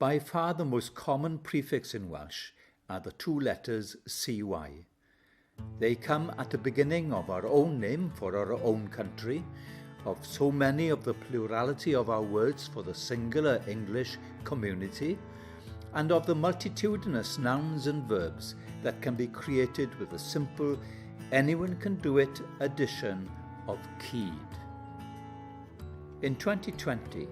By far the most common prefix in Welsh are the two letters CY. They come at the beginning of our own name for our own country, of so many of the plurality of our words for the singular English community, and of the multitudinous nouns and verbs that can be created with a simple anyone can do it addition of keyed. In 2020,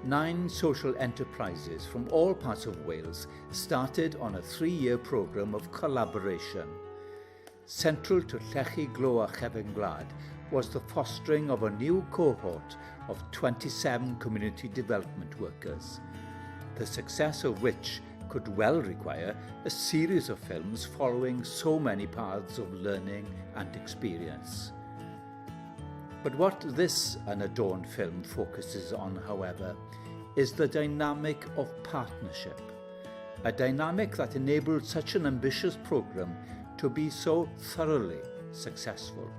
9 social enterprises from all parts of Wales started on a 3-year programme of collaboration. Central to Llechi a Chefn Gwlad was the fostering of a new cohort of 27 community development workers, the success of which could well require a series of films following so many paths of learning and experience. But what this unadorned film focuses on, however, is the dynamic of partnership, a dynamic that enabled such an ambitious programme to be so thoroughly successful.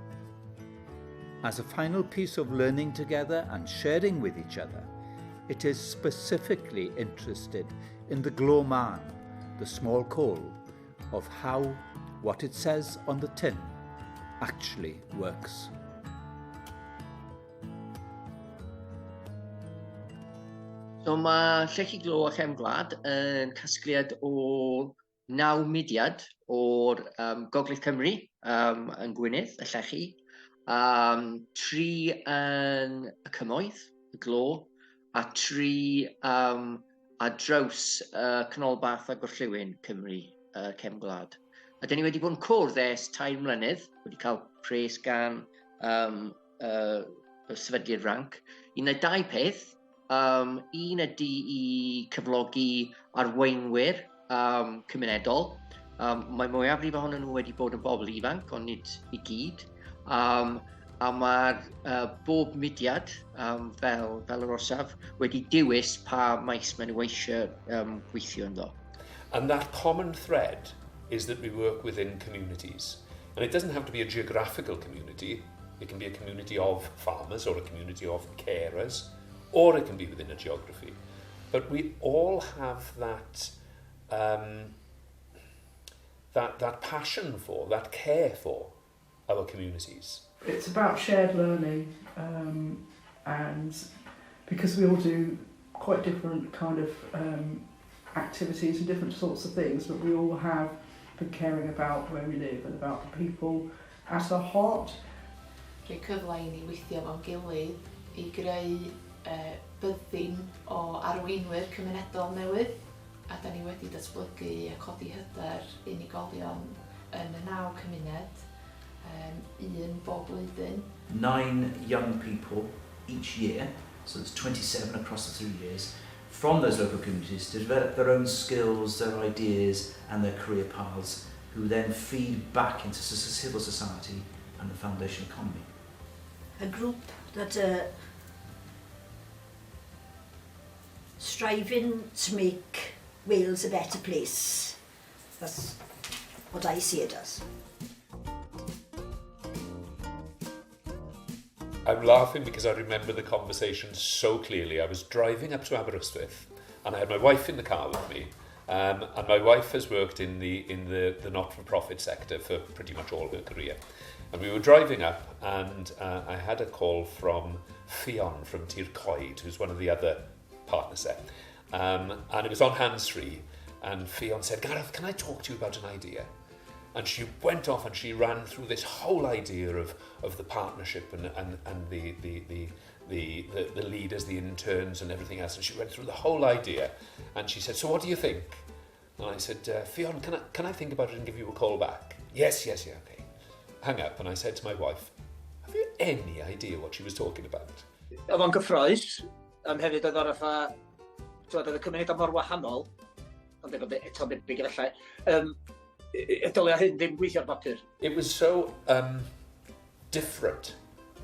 As a final piece of learning together and sharing with each other, it is specifically interested in the glow man, the small coal, of how what it says on the tin actually works. So mae Llechi a Chefn Gwlad yn casgliad o 9 mudiad o'r Gogledd Cymru yn Gwynedd, y Llechi, 3 yn y Cymoedd, y Glo, a 3 a dros canolbarth a gorllewin Cymru, Cefn Gwlad. A dyn ni wedi bod yn cwrdd ers 3 mlynedd, wedi cael pres gan y sefydliad ranc. Un neu 2 peth, un ydy i cyflogi arweinwyr cymunedol. Mae mwyafrif ohonyn nhw wedi bod yn bobl ifanc, ond nid i gyd. A mae'r bob mudiad fel yr orsaf wedi dewis pa maes maen nhw eisiau gweithio ynddo. And that common thread is that we work within communities. And it doesn't have to be a geographical community. It can be a community of farmers or a community of carers, or it can be within a geography. But we all have that that passion for, that care for our communities. It's about shared learning, and because we all do quite different kind of activities and different sorts of things, but we all have been caring about where we live and about the people at our heart. Rhoi cyfle i ni weithio fo'n gilydd i greu byddin o arweinwyr cymunedol newydd, a da ni wedi datblygu a codi hyder unigolion yn y 9 cymuned, un bob blwyddyn. 9 young people each year, so there's 27 across the 3 years, from those local communities to develop their own skills, their ideas and their career paths, who then feed back into civil society and the foundation economy. A group that are striving to make Wales a better place. That's what I see it as. I'm laughing because I remember the conversation so clearly. I was driving up to Aberystwyth and I had my wife in the car with me. And my wife has worked in the not-for-profit sector for pretty much all her career. And we were driving up and I had a call from Ffion from Tir Coed, who's one of the other partners there. And it was on hands-free. And Ffion said, "Gareth, can I talk to you about an idea?" And she went off and she ran through this whole idea of the partnership and the leaders, the interns and everything else. And she went through the whole idea. And she said, "So what do you think?" And I said, "Ffion, can I think about it and give you a call back?" Yes, okay. Hang up. And I said to my wife, "Have you any idea what she was talking about?" Oedd o'n gyffroes, hefyd oedd o'r fatha, oedd y cymuned mor wahanol, ond eto big efallai, dylia hyn ddim gweithio ar bapur. It was so different.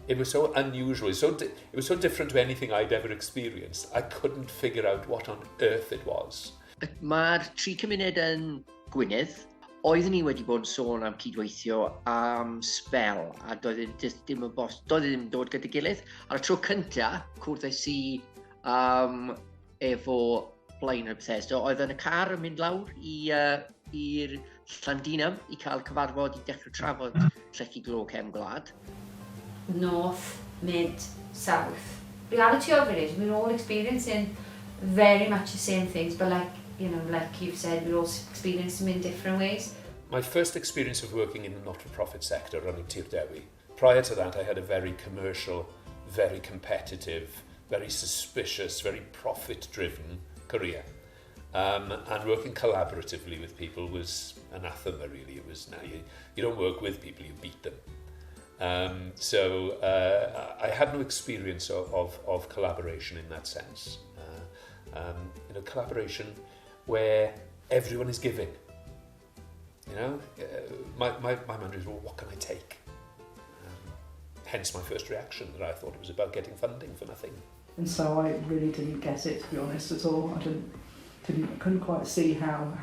It was so unusual. It was so different to anything I'd ever experienced. I couldn't figure out what on earth it was. Mae'r 3 cymuned yn Gwynedd, oeddwn ni wedi bod yn sôn am cydweithio am sbel, a doedd ddim dod gyda gilydd. Ar y tro cyntaf, cwrddais i efo blaen y Bethesda, oedd yn y car yn mynd lawr i'r Llandinam i cael cyfarfod i dechrau trafod Llechi Chefn Gwlad. North, mid, south. Reality of it is we're all experiencing very much the same things, but like you've said, we're all experiencing them in different ways. My first experience of working in the not-for-profit sector running Tir Dewi. Prior to that, I had a very commercial, very competitive, very suspicious, very profit-driven career. And working collaboratively with people was anathema, really. It was, you don't work with people, you beat them. So I had no experience of collaboration in that sense. Collaboration where everyone is giving. My mind is, well, what can I take? Hence my first reaction, that I thought it was about getting funding for nothing. And so I really didn't get it, to be honest, at all. I couldn't quite see how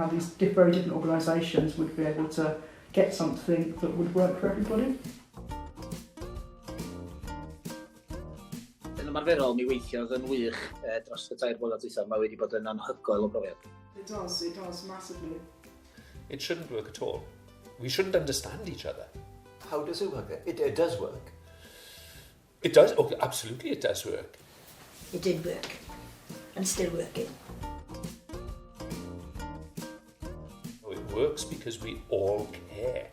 these very different organisations would be able to get something that would work for everybody. Yn ymarferol, mi weithiodd yn wych dros y 3 blynedd dwytha. Mae wedi bod yn anhygoel o brofiad. It does massively. It shouldn't work at all. We shouldn't understand each other. How does it work? It does work. It does, absolutely it does work. It did work, and still working. It works because we all care.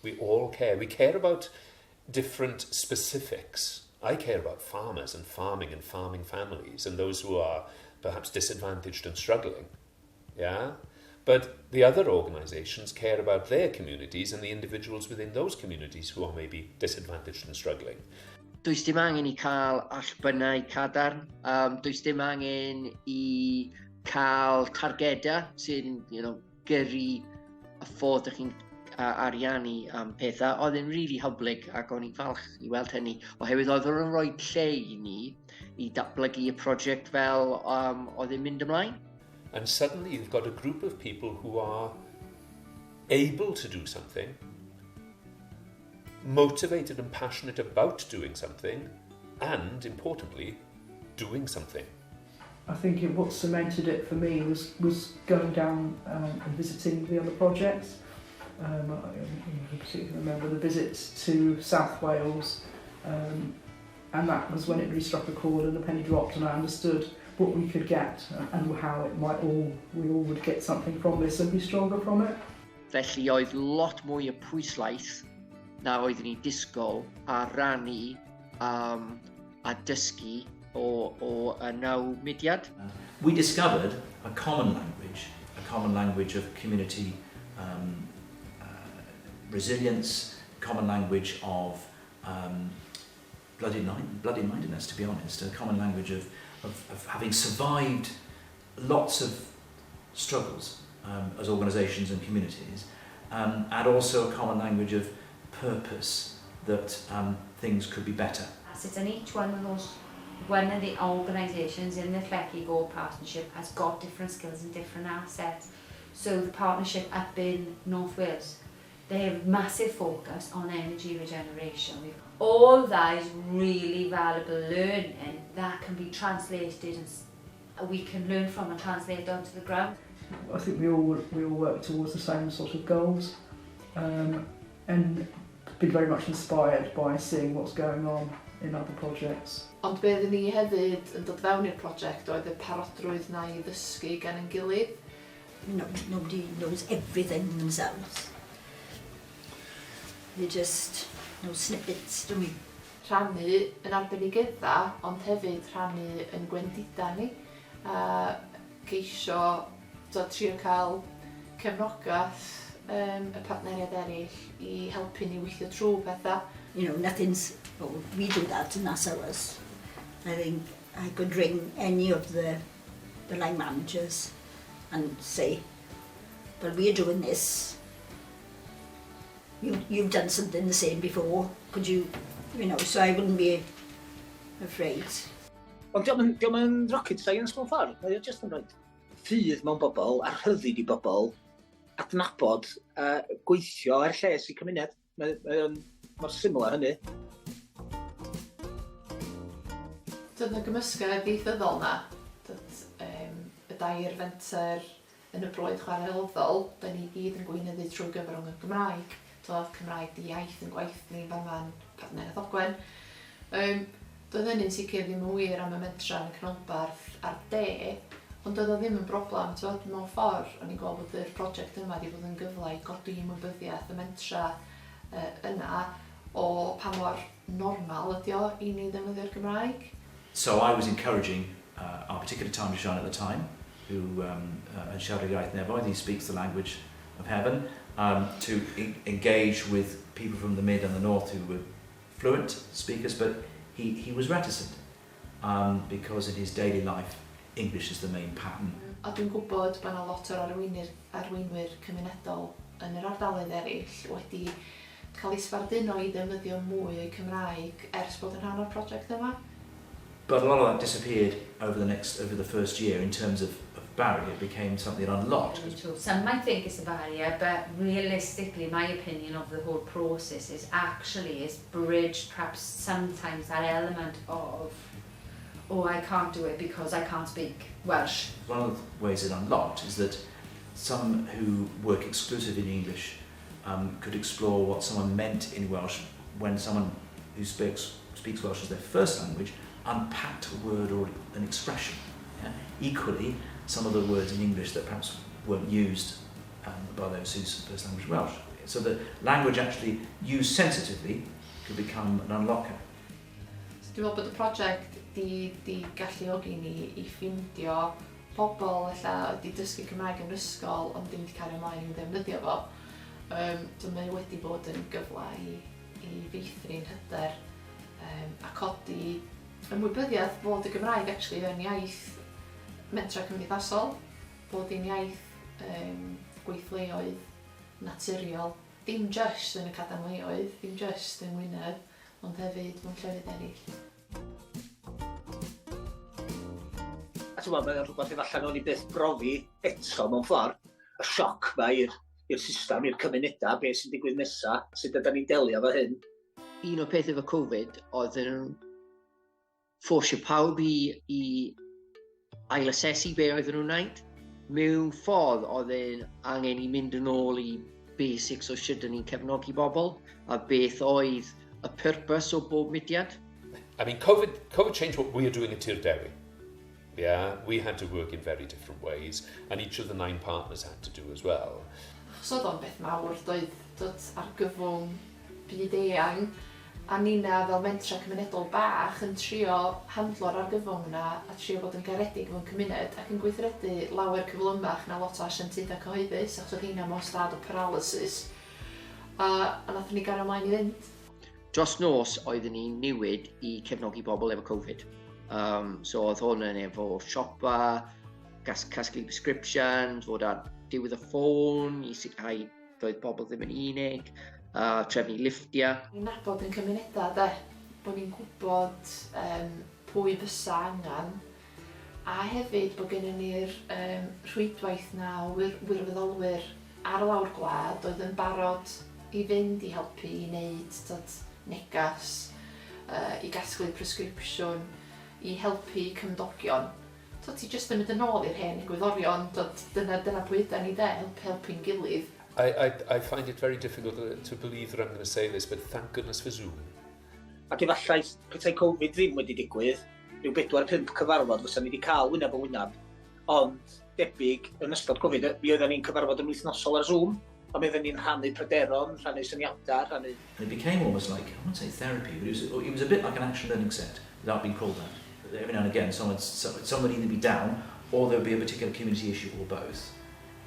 We all care. We care about different specifics. I care about farmers and farming families and those who are perhaps disadvantaged and struggling. Yeah? But the other organisations care about their communities and the individuals within those communities who are maybe disadvantaged and struggling. Does dim angen I cael allbynnau cadarn, does dim angen I cael targedau sy'n gyrru y ffordd ydych chi'n ariannu pethau. Oedd e'n really hyblyg ac o'n i'n falch I weld hynny, oherwydd oedd yn rhoi lle I ni I datblygu y prosiect fel oedd e'n mynd ymlaen. And suddenly you've got a group of people who are able to do something, motivated and passionate about doing something, and, importantly, doing something. I think what cemented it for me was going down and visiting the other projects. I particularly remember the visit to South Wales, and that was when it really struck a chord and the penny dropped, and I understood what we could get and how it might we all would get something from this and be stronger from it. Felly oedd lot mwy o pwyslaeth na oeddwn ni disgwyl a rannu a dysgu o y naw mudiad. We discovered a common language of community resilience, common language of bloody-mindedness, to be honest, a common language of having survived lots of struggles as organisations and communities, and also a common language of purpose, that things could be better. And each one of the organisations in the Llechi Gold Partnership has got different skills and different assets. So the partnership up in North Wales, they have massive focus on energy regeneration. All that is really valuable learning that can be translated and we can learn from and translate onto the ground. I think we all work towards the same sort of goals, and been very much inspired by seeing what's going on in other projects. Ond be oeddwn ni hefyd yn dod fewn i'r prosiect oedd y parodrwydd na I ddysgu gan ein gilydd. Nobody knows everything themselves. They just know snippets, don't we? Rhannu yn arbenigydda, ond hefyd rhannu yn gwendida ni. Geisio trio cael cefnogaeth y partneriaid eraill I helpu ni weithio trwy pethau. We do that in ourselves. I think I could ring any of the line managers and say, well, we're doing this. You've done something the same before. Could you, so I wouldn't be afraid. Ond diolch yn rocket science mewn ffordd. Mae o just yn rhaid ffydd mewn bobl, a rhyddid I bobl, adnabod a gweithio ar lles I cymuned. Mae'r syml ar hynny. Dod y gymysgedd ieithyddol na, dod dair fenter yn y broedd chwarelddol, da ni gyd yn gweinyddu trwy gyfrwng y Gymraeg. Doedd Cymraeg di iaith yn gwaith ni fan fan partneriaeth Ogwen. Doedd hynny'n sicr ddim yn wir am y mentra yn y canolbarth ar de, ond doedd o ddim yn broblem. Mewn ffordd, o'n i'n gweld bod y prosiect yma wedi bod yn gyfle i godi ymwybyddiaeth y mentra yna o pa mor normal ydi o i ni ddefnyddio'r Gymraeg. So I was encouraging our particular time to shine at the time, who had siarad iaith nefoedd, he speaks the language of heaven, to engage with people from the mid and the north who were fluent speakers, but he was reticent because in his daily life English is the main pattern. A dwi'n gwybod bod yna lot o'r arweinwyr cymunedol yn yr ardaloedd eraill wedi cael ei sbarduno i ddefnyddio mwy o'i Cymraeg ers bod yn rhan o'r prosiect yma. But a lot of that disappeared over the first year in terms of barrier. It became something that unlocked. Some might think it's a barrier, but realistically, my opinion of the whole process is bridged perhaps sometimes that element of, oh, I can't do it because I can't speak Welsh. One of the ways it unlocked is that some who work exclusively in English could explore what someone meant in Welsh when someone who speaks Welsh as their first language unpacked a word or an expression. Yeah? Equally, some of the words in English that perhaps weren't used by those whose first language was Welsh. So the language actually used sensitively could become an unlocker. So dwi'n meddwl bod y prosiect di galluogi ni i ffindio pobl wedi dysgu Cymraeg yn ysgol ond ddim wedi cario ymlaen i'w ddefnyddio fo. Mae wedi bod yn gyfle i feithrin hyder a codi ymwybyddiaeth bod y Gymraeg yn iaith mentra cymdeithasol, bod hi'n iaith gweithleoedd naturiol, dim just yn y cadanleoedd, dim just yng Ngwynedd, ond hefyd mewn llefydd eraill. A ti'n meddwl, mae'n rhywbeth efallai nhw'n i byth brofi eto mewn ffordd, y sioc ma i'r system, i'r cymunedau, beth sy'n digwydd nesaf, sut ydyn ni'n delio efo hyn. Un o'r peth efo Covid oedd yn ffosio pawb i ail-asesu be oedden nhw'n wneud. Mewn ffordd oedd e'n angen i mynd yn ôl i basics o sut ni'n cefnogi bobl a beth oedd y purpose o bob mudiad. I mean, COVID changed what we're doing at Tir Dewi. Yeah, we had to work in very different ways, and each of the 9 partners had to do as well. So oedd o'n beth mawr, doedd ar gyfwng byd eang, a nina fel mentra cymunedol bach yn trio handlo'r argyfwng yna a trio bod yn garedig mewn cymuned ac yn gweithredu lawer cyflymach na lot o asiantaethau cyhoeddus achos oedd hynna mewn stad o paralysis. A nath ni gario ymlaen i fynd. Dros nos oedden ni'n newid i cefnogi bobl efo Covid. So oedd hwn yn efo siopa, casglu prescriptions, fod ar diwedd y ffôn i sicrhau doedd bobl ddim yn unig, trefnu liftiau. Ni'n nabod yn cymunedau, bod ni'n gwybod pwy fysa angen, a hefyd bod gennym ni'r rhwydwaith na wirfoddolwyr ar y lawr gwlad oedd yn barod i fynd i helpu i wneud negas, i gasglu prescription, i helpu cymdogion. Ti jyst yn mynd yn ôl i'r hen egwyddorion, dyna pwy ydyn ni de, helpu'n gilydd. I find it very difficult to believe that I'm going to say this, but thank goodness for Zoom. Ac efallai, petai Covid ddim wedi digwydd, rhyw 4-5 cyfarfod fysa ni wedi cael wyneb o wyneb. Ond debyg, yn ystod Covid, mi oedden ni'n cyfarfod yn wythnosol ar Zoom, ond mi oedden ni'n rhannu pryderon, rhannu syniadau, rhannu... And it became almost like, I wouldn't say therapy, but it was a bit like an action learning set, without being called that. Every now and again, someone would either be down, or there would be a particular community issue, or both,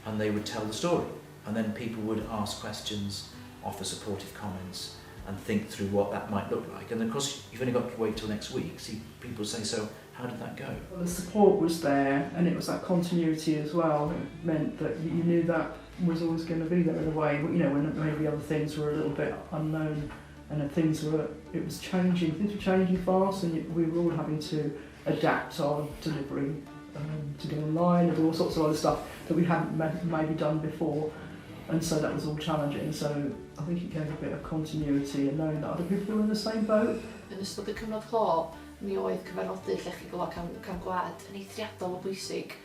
and they would tell the story. And then people would ask questions, offer supportive comments, and think through what that might look like. And of course, you've only got to wait till next week, see people say, so how did that go? Well, the support was there, and it was that continuity as well. It meant that you knew that was always going to be there in a way, you know, when maybe other things were a little bit unknown, and it was changing, things were changing fast, and we were all having to adapt our delivery to go online and do all sorts of other stuff that we hadn't maybe done before. And so that was all challenging, so I think it gave a bit of continuity and knowing that other people were in the same boat. Yn ystod y cyfnod clo, mi oedd cyfarfodydd Llechi Gwlad Chefn Gwlad yn eithriadol o bwysig.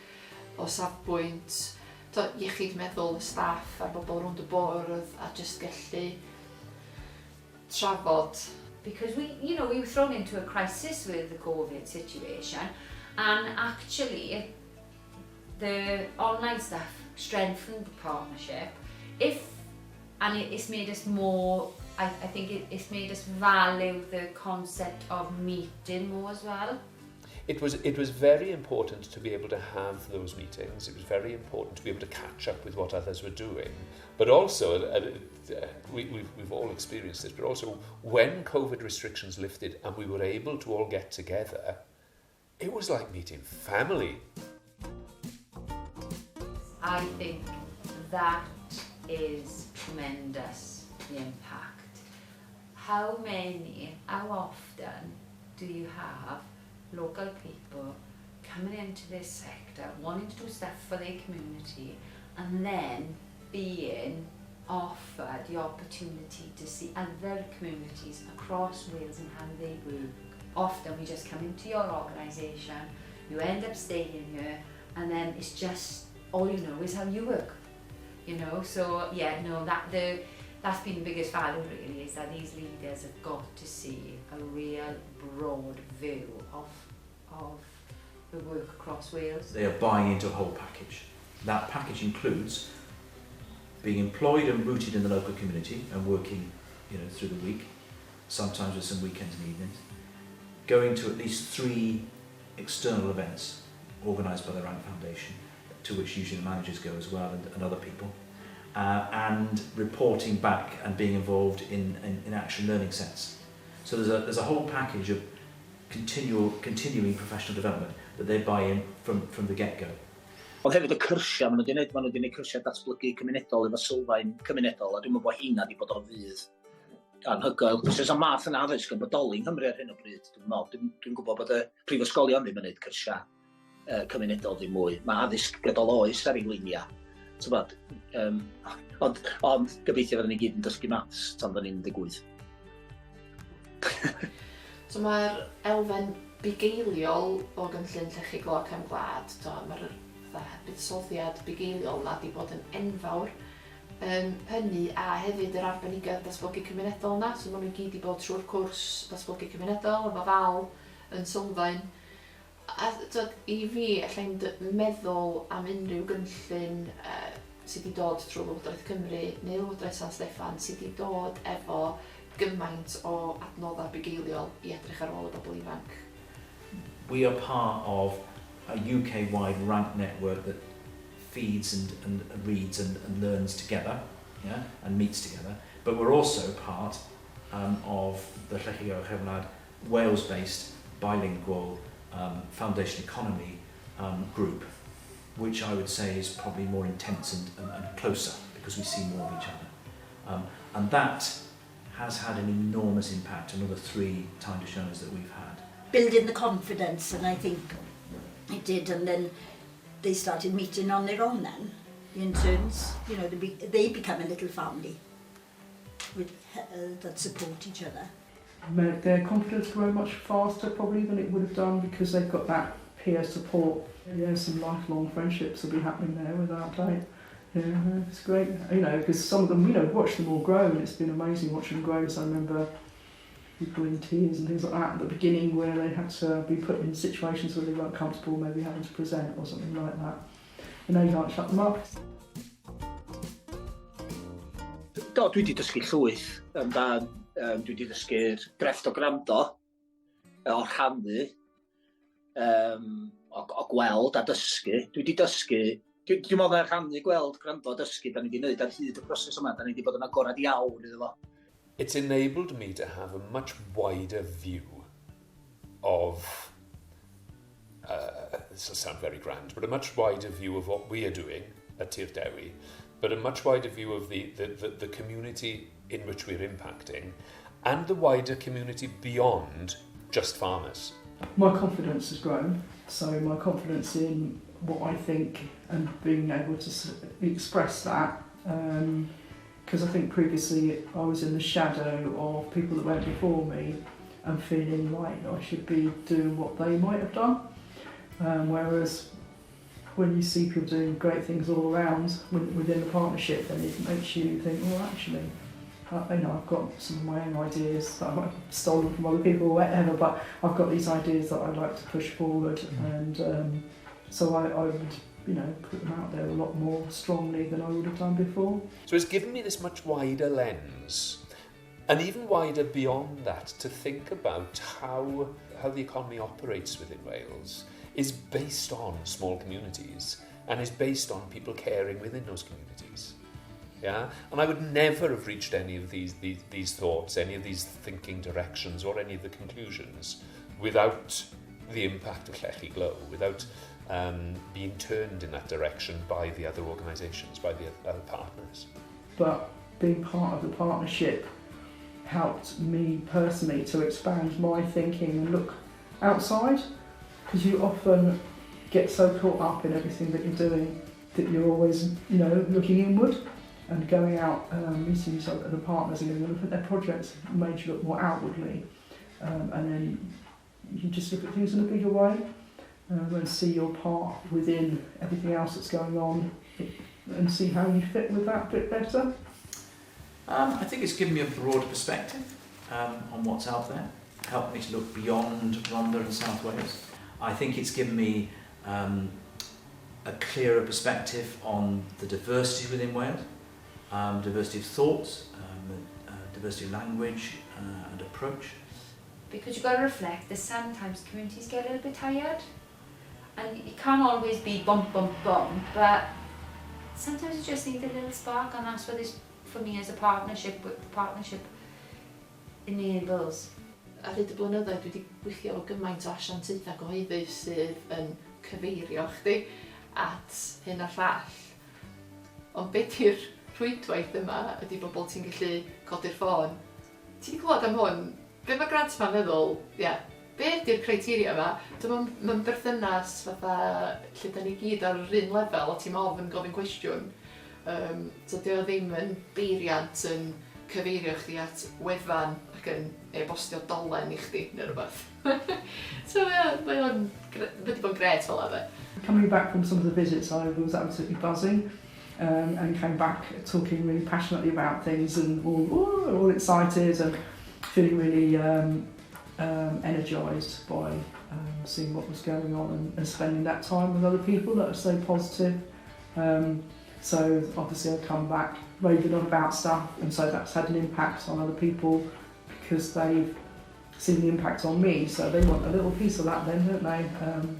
o safbwynt iechyd meddwl y staff a'r bobl rownd y bwrdd a just gallu trafod. Because we were thrown into a crisis with the COVID situation, and actually the online stuff strengthened the partnership. It's made us more, I think it's made us value the concept of meeting more as well. It was very important to be able to have those meetings. It was very important to be able to catch up with what others were doing. But also, we've all experienced this, but also when COVID restrictions lifted and we were able to all get together, it was like meeting family. I think that is tremendous, the impact. How often do you have local people coming into this sector, wanting to do stuff for their community, and then being offered the opportunity to see other communities across Wales and how they work? Often we just come into your organisation, you end up staying here, and then it's just all you know is how you work. So yeah, no, that's been the biggest value really, is that these leaders have got to see a real broad view of the work across Wales. They are buying into a whole package. That package includes being employed and rooted in the local community and working, through the week, sometimes with some weekends and evenings, going to at least 3 external events organised by the Rank Foundation, to which usually the managers go as well and other people, and reporting back and being involved in action learning sets. So there's a whole package of continuing professional development that they buy in from the get-go. Ond hefyd y cyrsia, maen nhw wedi gwneud cyrsia datblygu cymunedol efo sylfaen cymunedol, a dwi'n meddwl bod hynna wedi bod o fydd anhygoel. Os oes y math yna addysg yn bodoli yng Nghymru ar hyn o bryd, dwi'n gwybod bod y prifysgolion ddim yn gwneud cyrsia cymunedol ddim mwy. Mae addysg gydol oes ar ei luniau. Ond gobeithio fydden ni gyd yn dysgu maths tan fydden ni'n 18. So mae'r elfen bugeiliol o gynllun Llechi Chefn Gwlad, mae'r buddsoddiad bugeiliol yna wedi bod yn enfawr. Hynny a hefyd yr arbenigedd datblygu cymunedol yna, so maen nhw gyd wedi bod trwy'r cwrs datblygu cymunedol, efo Fal yn sylfaen. A i fi, allai'n meddwl am unrhyw gynllun sydd wedi dod trwy Llywodraeth Cymru neu Llywodraeth San Steffan sydd wedi dod efo gymaint o adnoddau bugeiliol i edrych ar ôl y bobl ifanc. We are part of a UK-wide rank network that feeds and reads and learns together, and meets together. But we're also part of the Llechi Chefn Gwlad Wales-based bilingual foundation economy group, which I would say is probably more intense and closer because we see more of each other. And that has had an enormous impact on the 3 time to shoners that we've had. Building the confidence, and I think it did, and then they started meeting on their own then, in terms, they become a little family that support each other. Their confidence grow much faster probably than it would have done because they've got that peer support. Some lifelong friendships will be happening there without doubt. It's great, because some of them, watch them all grow, and it's been amazing watching them grow. So I remember people in tears and things like that at the beginning where they had to be put in situations where they weren't comfortable, maybe having to present or something like that. And they can't shut them up. Dwi wedi dysgu llwyth amdan, dwi wedi dysgu'r grefft o gwrando, o rhannu, o gweld a dysgu. Dwi wedi dysgu, dwi'n meddwl na rhannu, gweld, gwrando a dysgu, da ni wedi gwneud ar hyd y broses yma, da ni wedi bod yn agorad iawn iddo fo. It's enabled me to have a much wider view of, this will sound very grand, but a much wider view of what we are doing at Tir Dewi, but a much wider view of the community in which we're impacting, and the wider community beyond just farmers. My confidence has grown, so my confidence in what I think and being able to express that, because I think previously I was in the shadow of people that went before me and feeling like I should be doing what they might have done, whereas when you see people doing great things all around within the partnership, then it makes you think, well, actually, I've got some of my own ideas that I might have stolen from other people or whatever, but I've got these ideas that I'd like to push forward, and so I would, put them out there a lot more strongly than I would have done before. So it's given me this much wider lens, and even wider beyond that, to think about how the economy operates within Wales is based on small communities and is based on people caring within those communities. Yeah, and I would never have reached any of these thoughts, any of these thinking directions, or any of the conclusions without the impact of Llechi Glow, without being turned in that direction by the other organisations, by the other partners. But being part of the partnership helped me personally to expand my thinking and look outside, because you often get so caught up in everything that you're doing that you're always, looking inward, and going out, meeting each other, the partners, and going to look at their projects made you look more outwardly, and then you just look at things in a bigger way, and see your part within everything else that's going on, and see how you fit with that a bit better. I think it's given me a broader perspective on what's out there, helped me to look beyond Rhondda and South Wales. I think it's given me a clearer perspective on the diversity within Wales, diversity of thoughts, diversity of language and approach. Because you've got to reflect that sometimes communities get a little bit tired, and it can't always be bump, bump, bump, but sometimes you just need a little spark, and that's what this, for me, as a partnership, enables. Ar hyd y blynyddoedd, dwi wedi gweithio o gymaint o asiantaethau gyhoeddus sydd yn cyfeirio chdi at hyn a llall. Ond be di'r rhwydwaith yma ydy bobl ti'n gallu codi'r ffôn. Ti wedi clywed am hwn? Be mae grant yma'n meddwl? Be ydy'r criteria yma? Mae'n berthynas fatha lle da ni gyd ar yr un lefel a ti'n ofyn gofyn cwestiwn. So dio ddim yn beiriant yn cyfeirio chdi at wefan ac yn e-bostio dolen i chdi neu rhywbeth. So mae wedi bod yn gret fel yna. Coming back from some of the visits, I was absolutely buzzing, and came back talking really passionately about things and all excited and feeling really energised by seeing what was going on and spending that time with other people that are so positive. So obviously I've come back raving on about stuff, and so that's had an impact on other people because they've seen the impact on me, so they want a little piece of that then, don't they?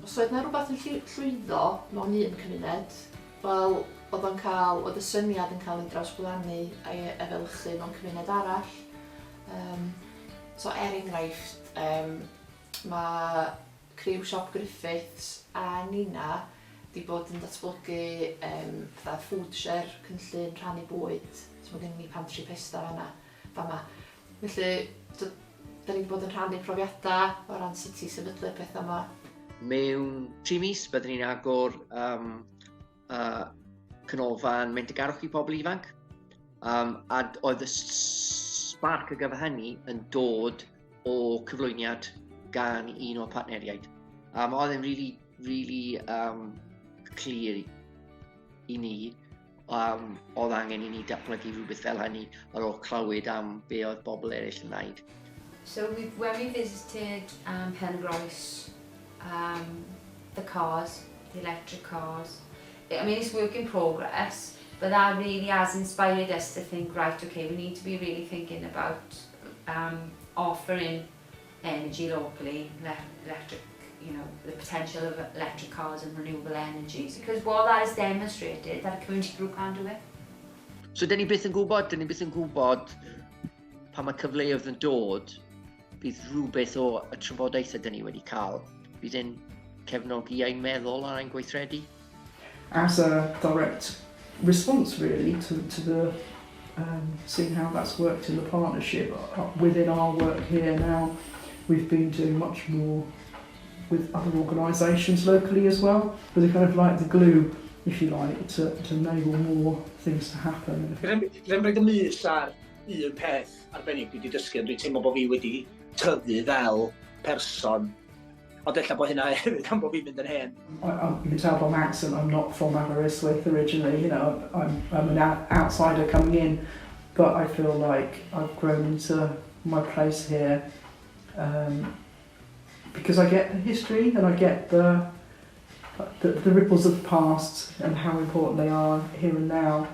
Os oedd 'na rhywbeth yn llwyddo mewn un cymuned, wel, oedd y syniad yn cael ei drawsblannu a'i efelychu mewn cymuned arall. So enghraifft, mae criw siop Griffiths a Nina wedi bod yn datblygu food share, cynllun rhannu bwyd. So mae gen ni pantry pesta fama. Felly, da ni wedi bod yn rhannu profiadau o ran sut i sefydlu pethau yma. Mewn 3 mis byddwn ni'n agor canolfan Mentigarwch i pobl ifanc. A oedd y spark ar gyfer hynny yn dod o cyflwyniad gan un o'r partneriaid. Oedd e'n really clear i ni, oedd angen i ni datblygu rhywbeth fel hynny ar ôl clywed am be oedd bobl eraill yn wneud. So when we visited Pengroes, the cars, the electric cars, I mean it's work in progress, but that really has inspired us to think, right, okay, we need to be really thinking about offering energy locally, electric, the potential of electric cars and renewable energies, because what that has demonstrated that a community group can do it. So dyn ni byth yn gwybod pan mae cyfleoedd yn dod, bydd rhywbeth o y trafodaethau dyn ni wedi cael, bydd e'n cefnogi ein meddwl ar ein gweithredu. As a direct response really to the seeing how that's worked in the partnership within our work here now, we've been doing much more with other organisations locally as well, but they're kind of like the glue, if you like, to enable more things to happen. Rhaid roed ymys ar un peth arbennig dwi wedi dysgu, dwi'n teimlo bod fi wedi tyfu fel person Ond ella bod hynna hefyd am bod fi'n mynd yn hen. You can tell by my accent I'm not from Aberystwyth originally, you know, I'm an outsider coming in, but I feel like I've grown into my place here because I get the history and I get the ripples of the past and how important they are here and now,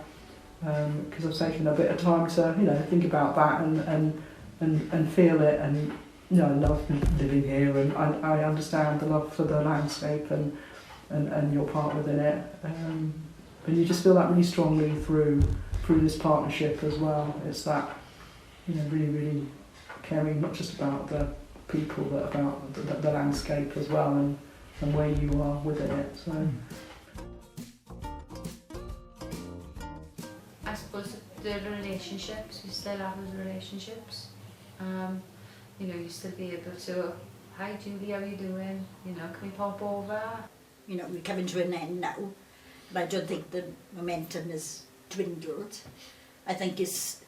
because I've taken a bit of time to, you know, think about that and feel it, and you know, I love living here, and I understand the love for the landscape and your part within it, and you just feel that really strongly through this partnership as well. It's that, you know, really caring not just about the people but about the landscape as well, and where you are within it. So I suppose the relationships, you still have those relationships. You know, you still be able to, hi Julie, how are you doing? You know, can we pop over? You know, we're coming to an end now, but I don't think the momentum has dwindled. I think it's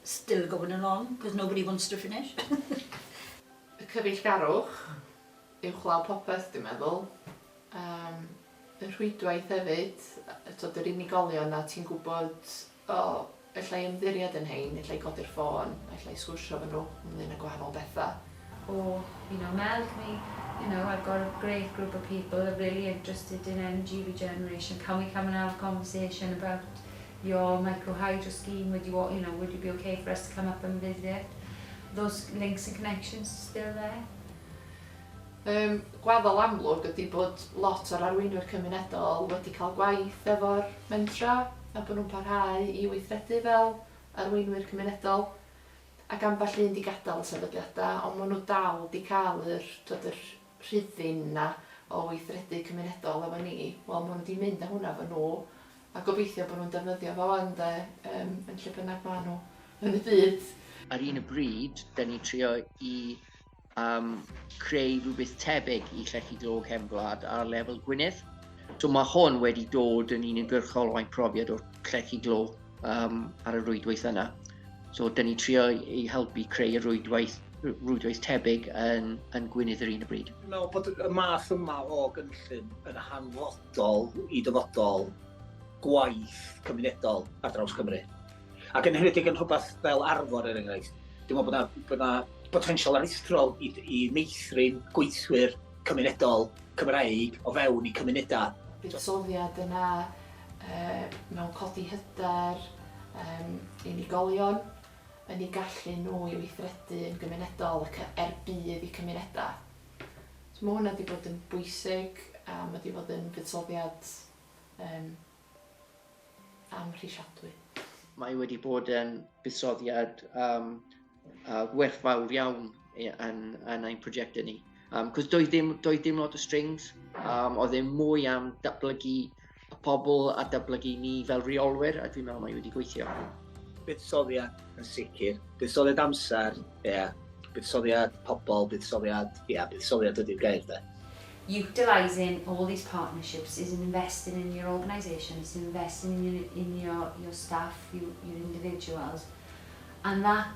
still going along because nobody wants to finish. Y cyfeillgarwch, uwchlaw popeth dwi'n meddwl. Y rhwydwaith hefyd, tod yr unigolion na ti'n gwybod, ellai ymddiriad yn hein, ellai godi'r ffôn, ellai sgwrsio fy nhw ymlaen y gwahanol bethau. Or, you know, Mel, can we, you know, I've got a great group of people who are really interested in energy regeneration. Can we come and have a conversation about your microhydro scheme? Would you be okay for us to come up and visit? Those links and connections are still there? Gwaddol amlwg ydy bod lot o'r arweinwyr cymunedol wedi cael gwaith efo'r mentra, a bod nhw'n parhau i weithredu fel arweinwyr cymunedol. Ac ambell un di gadael y sefydliadau, ond maen nhw dal di cael yr rhyddin na o weithredu cymunedol efo ni. Wel, maen nhw di mynd â hwnna efo nhw, a gobeithio bod nhw'n defnyddio fo wan yn lle bynnag maen nhw yn y byd. Ar un y bryd, da ni trio i creu rhywbeth tebyg i Llechi Glo Chefn Gwlad ar lefel Gwynedd. So mae hwn wedi dod yn uniongyrchol o'n profiad o'r Llechi Glo ar y rhwydwaith yna. So da ni trio i helpu creu y rhwydwaith tebyg yn Gwynedd ar un y bryd. Dwi'n meddwl bod y math yma o gynllun yn hanfodol i dyfodol gwaith cymunedol ar draws Cymru. Ac yn hynny yn rhywbeth fel Arfor er enghraifft. Dwi'n meddwl bod yna potensial aruthrol i meithrin gweithwyr cymunedol Cymraeg o fewn i cymunedau. Buddsoddiad yna mewn codi hyder, unigolion, yn ei gallu nhw i weithredu yn gymunedol ac bydd i cymunedau. So mae hwnna wedi bod yn bwysig a mae wedi bod yn buddsoddiad amhrisiadwy. Mae wedi bod yn buddsoddiad gwerthfawr iawn yn ein prosiectau ni. Cos doedd ddim lot o strings, oedd ddim mwy am datblygu y pobl a datblygu ni fel reolwyr, a dwi'n meddwl mae wedi gweithio. Buddsoddiad yn sicr, buddsoddiad amser, buddsoddiad pobl, buddsoddiad ydy'r gair de. Utilising all these partnerships is investing in your organisation, it's investing in your staff, your individuals, and that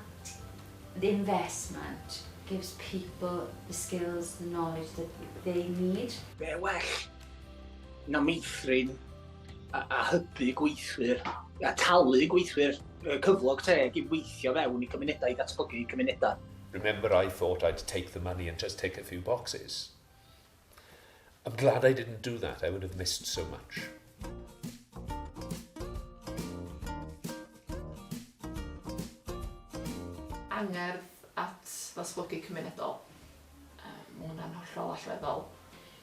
the investment gives people the skills, the knowledge that they need. Be well na meithrin a hybu gweithwyr, a talu gweithwyr cyflog teg i weithio fewn i cymunedau, i datblygu cymunedau. Remember, I thought I'd take the money and just take a few boxes. I'm glad I didn't do that. I would have missed so much. Angerdd at ddatblygu cymunedol. Mae hwnna'n hollol allweddol.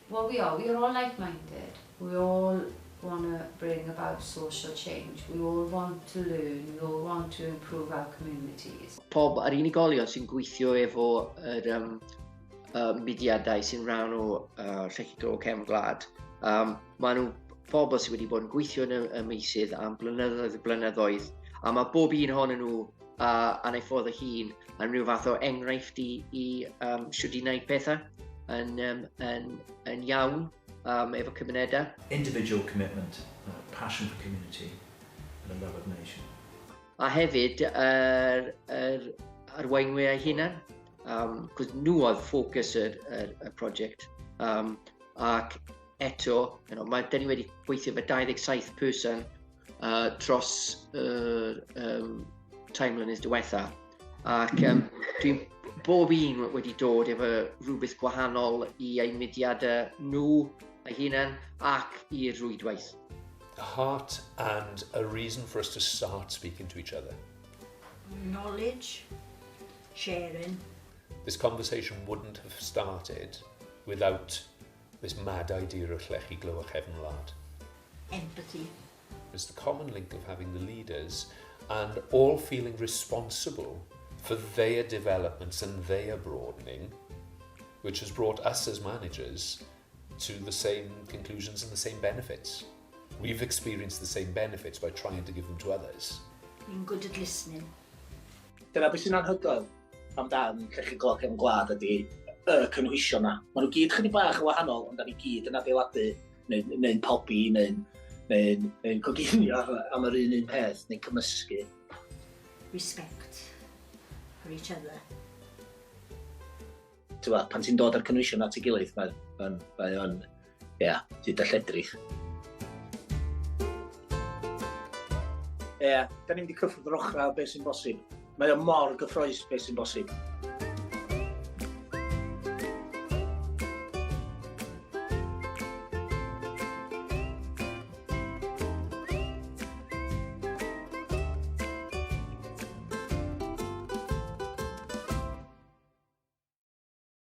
Well, we're all like-minded. We all want to bring about social change. We all want to learn. We all want to improve our communities. Pob ar unigolion sy'n gweithio efo mudiadau sy'n rhan o Llechi Glo Chefn Gwlad. Maen nhw pobl sydd wedi bod yn gweithio yn y meysydd am blynyddoedd, a mae bob un ohonyn nhw yn ei ffordd y hun yn rhyw fath o enghraifft i siwr i wneud pethau yn iawn efo cymunedau. Individual commitment, passion for community and a love of nation. A hefyd arweinwyr eu hunan, cos nhw oedd ffocws y prosiect. Ac eto, da ni wedi gweithio fe 27 person dros time mlynedd diwetha. Ac dwi'n bob un wedi dod efo rhywbeth gwahanol I eu mudiadau nhw, eu hunain, ac i'r rhwydwaith. A heart and a reason for us to start speaking to each other. Knowledge, sharing. This conversation wouldn't have started without this mad idea of Llechi Glw a Chefn Gwlad. Empathy. It's the common link of having the leaders and all feeling responsible for their developments and their broadening, which has brought us as managers to the same conclusions and the same benefits. We've experienced the same benefits by trying to give them to others. Being good at listening. Dyna beth sy'n anhygoel amdan Llechi Glw a Chefn Gwlad ydy cynhwysio yna. Maen nhw gyd chydig bach yn wahanol, ond da ni gyd yn adeiladu, neu'n pobi, neu'n coginio am yr un peth, neu'n cymysgu. Respect for each other. Pan ti'n dod ar cynhwysio at ei gilydd, mae o'n, hyd a lledrich. Da ni'n mynd I cyffwrdd yr ochrau beth sy'n bosib. Mae o mor gyffroes beth sy'n bosib.